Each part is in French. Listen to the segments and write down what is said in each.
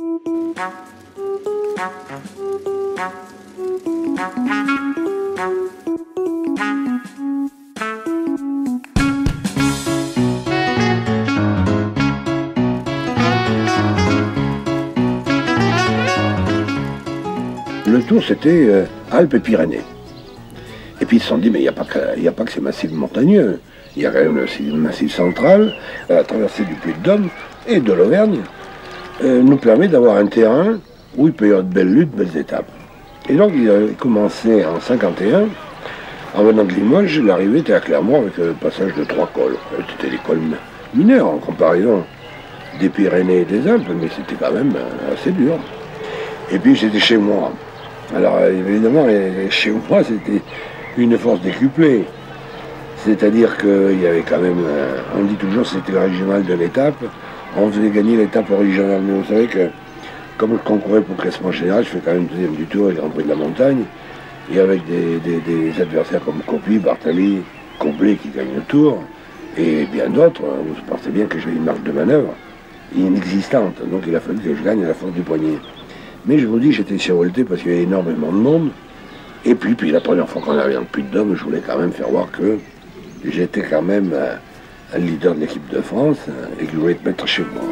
Le tour, c'était Alpes et Pyrénées. Et puis ils se sont dit, mais il n'y a pas que ces massifs montagneux. Il y a quand même le massif central, la traversée du Puy-de-Dôme et de l'Auvergne, nous permet d'avoir un terrain où il peut y avoir de belles luttes, de belles étapes. Et donc il a commencé en 51, en venant de Limoges, l'arrivée était à Clermont avec le passage de 3 cols. C'était des cols mineurs en comparaison des Pyrénées et des Alpes, mais c'était quand même assez dur. Et puis j'étais chez moi. Alors évidemment, chez moi, c'était une force décuplée. C'est-à-dire qu'il y avait quand même, on dit toujours que c'était le régional de l'étape, on faisait gagner l'étape originale. Mais vous savez que, comme je concourais pour le classement général, je fais quand même deuxième du Tour et Grand Prix de la Montagne, et avec des adversaires comme Coppi, Bartali, Comblet qui gagnent le Tour, et bien d'autres, vous pensez bien que j'avais une marge de manœuvre inexistante, donc il a fallu que je gagne à la force du poignet. Mais je vous dis, j'étais survolté parce qu'il y avait énormément de monde. Et puis la première fois qu'on arrivait dans le Puy-de-Dôme, je voulais quand même faire voir que j'étais quand même un leader de l'équipe de France et que je voulais te mettre chez moi.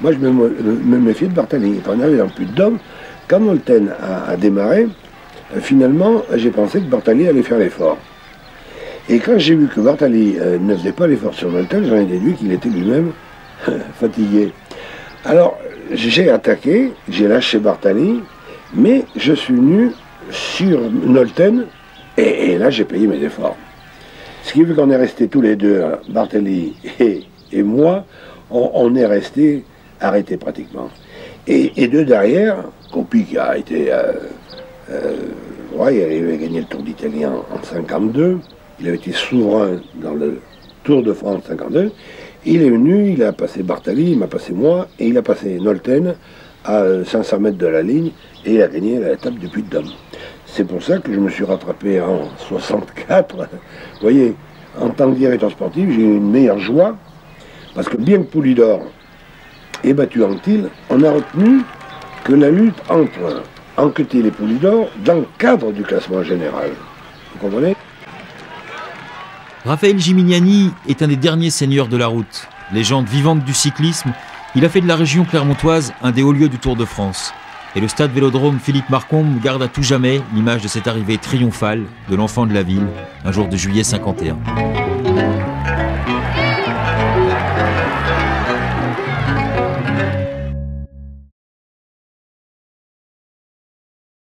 Moi, je me méfiais de Bartali. Quand on arrivait dans le Puy-de-Dôme, quand Nolten a démarré, finalement, j'ai pensé que Bartali allait faire l'effort. Et quand j'ai vu que Bartali ne faisait pas l'effort sur Nolten, j'en ai déduit qu'il était lui-même fatigué. Alors, j'ai attaqué, j'ai lâché Bartali, mais je suis venu sur Nolten, et là j'ai payé mes efforts. Ce qui fait qu'on est restés tous les deux, Bartali et moi, on est restés arrêtés pratiquement. Et de derrière, Coppi qui a été... ouais, il avait gagné le Tour d'Italie en 52. Il avait été souverain dans le Tour de France 52. Il est venu, il a passé Bartali, il m'a passé moi, et il a passé Nolten à 500 mètres de la ligne, et il a gagné l'étape du Puy-de-Dôme. C'est pour ça que je me suis rattrapé en 64. Vous voyez, en tant que directeur sportif, j'ai eu une meilleure joie, parce que bien que Poulidor ait battu Anquetil, on a retenu que la lutte entre Anquetil et Poulidor dans le cadre du classement général. Vous comprenez ? Raphaël Gimignani est un des derniers seigneurs de la route. Légende vivante du cyclisme, il a fait de la région clermontoise un des hauts lieux du Tour de France. Et le stade Vélodrome Philippe Marcombe garde à tout jamais l'image de cette arrivée triomphale de l'enfant de la ville, un jour de juillet 51.